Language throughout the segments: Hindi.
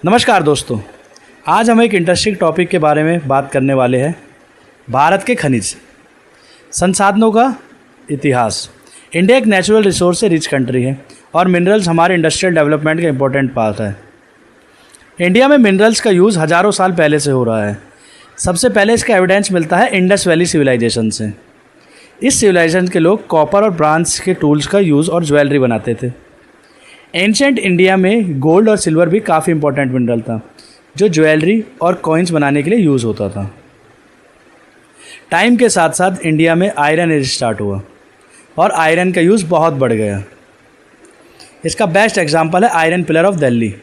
नमस्कार दोस्तों, आज हम एक इंटरेस्टिंग टॉपिक के बारे में बात करने वाले हैं। भारत के खनिज संसाधनों का इतिहास। इंडिया एक नेचुरल रिसोर्स से रिच कंट्री है और मिनरल्स हमारे इंडस्ट्रियल डेवलपमेंट का इंपॉर्टेंट पार्ट है। इंडिया में मिनरल्स का यूज़ हज़ारों साल पहले से हो रहा है। सबसे पहले इसका एविडेंस मिलता है इंडस वैली सिविलाइजेशन से। इस सिविलाइजेशन के लोग कॉपर और ब्रांज के टूल्स का यूज़ और ज्वेलरी बनाते थे। एंशिएंट इंडिया में गोल्ड और सिल्वर भी काफ़ी इंपॉर्टेंट मिनरल था जो ज्वेलरी और कॉइन्स बनाने के लिए यूज़ होता था। टाइम के साथ साथ इंडिया में आयरन एज स्टार्ट हुआ और आयरन का यूज़ बहुत बढ़ गया। इसका बेस्ट एग्जांपल है आयरन पिलर ऑफ दिल्ली,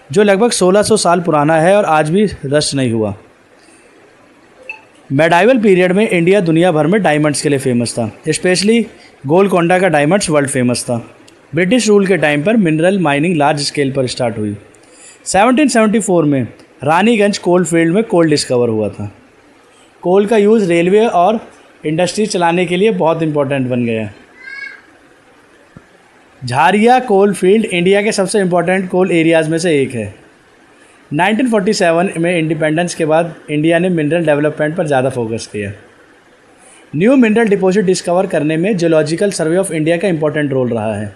जो लगभग 1600 साल पुराना है और आज भी रस्ट नहीं हुआ। मेडाइवल पीरियड में इंडिया दुनिया भर में डायमंड्स के लिए फेमस था, स्पेशली गोलकोंडा का डायमंड्स वर्ल्ड फेमस था। ब्रिटिश रूल के टाइम पर मिनरल माइनिंग लार्ज स्केल पर स्टार्ट हुई। 1774 में रानीगंज कोल फील्ड में कोल डिस्कवर हुआ था। कोल का यूज़ रेलवे और इंडस्ट्री चलाने के लिए बहुत इंपॉर्टेंट बन गया। झारिया कोल फील्ड इंडिया के सबसे इंपॉर्टेंट कोल एरियाज़ में से एक है। 1947 में इंडिपेंडेंस के बाद इंडिया ने मिनरल डेवलपमेंट पर ज़्यादा फोकस किया। न्यू मिनरल डिपॉजिट डिस्कवर करने में जियोलॉजिकल सर्वे ऑफ इंडिया का इंपॉर्टेंट रोल रहा है।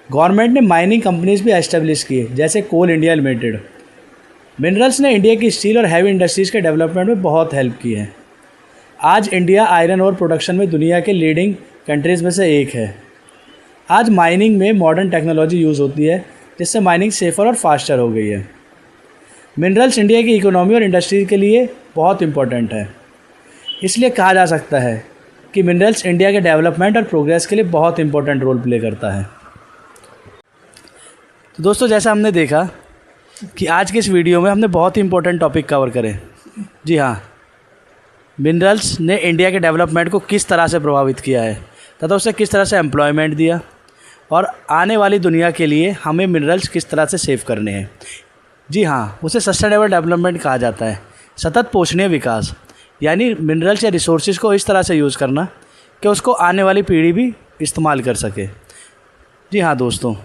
गवर्नमेंट ने माइनिंग कंपनीज भी एस्टेब्लिश किए, जैसे कोल इंडिया लिमिटेड। मिनरल्स ने इंडिया की स्टील और हैवी इंडस्ट्रीज़ के डेवलपमेंट में बहुत हेल्प की है। आज इंडिया आयरन और प्रोडक्शन में दुनिया के लीडिंग कंट्रीज़ में से एक है। आज माइनिंग में मॉडर्न टेक्नोलॉजी यूज़ होती है, जिससे माइनिंग सेफ़र और फास्टर हो गई है। मिनरल्स इंडिया की इकोनॉमी और इंडस्ट्री के लिए बहुत इंपॉर्टेंट है। इसलिए कहा जा सकता है कि मिनरल्स इंडिया के डेवलपमेंट और प्रोग्रेस के लिए बहुत इंपॉर्टेंट रोल प्ले करता है। तो दोस्तों, जैसा हमने देखा कि आज के इस वीडियो में हमने बहुत ही इंपॉर्टेंट टॉपिक कवर करे। जी हाँ, मिनरल्स ने इंडिया के डेवलपमेंट को किस तरह से प्रभावित किया है तथा उसे किस तरह से एम्प्लॉयमेंट दिया और आने वाली दुनिया के लिए हमें मिनरल्स किस तरह से सेव करने हैं। जी हाँ, उसे सस्टेनेबल डेवलपमेंट कहा जाता है, सतत पोषणीय विकास। यानी मिनरल्स या रिसोर्सेज को इस तरह से यूज़ करना कि उसको आने वाली पीढ़ी भी इस्तेमाल कर सके। जी हाँ दोस्तों,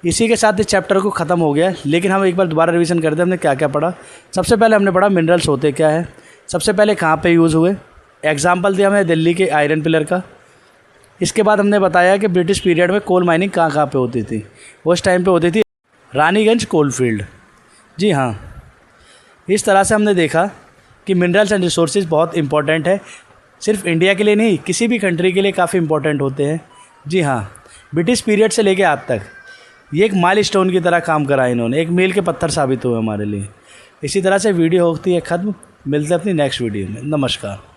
इसी के साथ इस चैप्टर को ख़त्म हो गया, लेकिन हम एक बार दोबारा रिवीजन करते हैं हमने क्या क्या पढ़ा। सबसे पहले हमने पढ़ा मिनरल्स होते क्या है, सबसे पहले कहाँ पे यूज़ हुए, एग्जाम्पल दिया हमने दिल्ली के आयरन पिलर का। इसके बाद हमने बताया कि ब्रिटिश पीरियड में कोल माइनिंग कहाँ कहाँ पे होती थी। उस टाइम पे होती थी रानीगंज कोल फील्ड। जी हाँ, इस तरह से हमने देखा कि मिनरल्स एंड रिसोर्सेज बहुत इंपॉर्टेंट है, सिर्फ इंडिया के लिए नहीं, किसी भी कंट्री के लिए काफ़ी इंपॉर्टेंट होते हैं। जी हाँ, ब्रिटिश पीरियड से लेके आज तक ये एक माइलस्टोन की तरह काम करा इन्होंने, एक मील के पत्थर साबित हुए हमारे लिए। इसी तरह से वीडियो होती है ख़त्म। मिलते हैं अपनी नेक्स्ट वीडियो में। नमस्कार।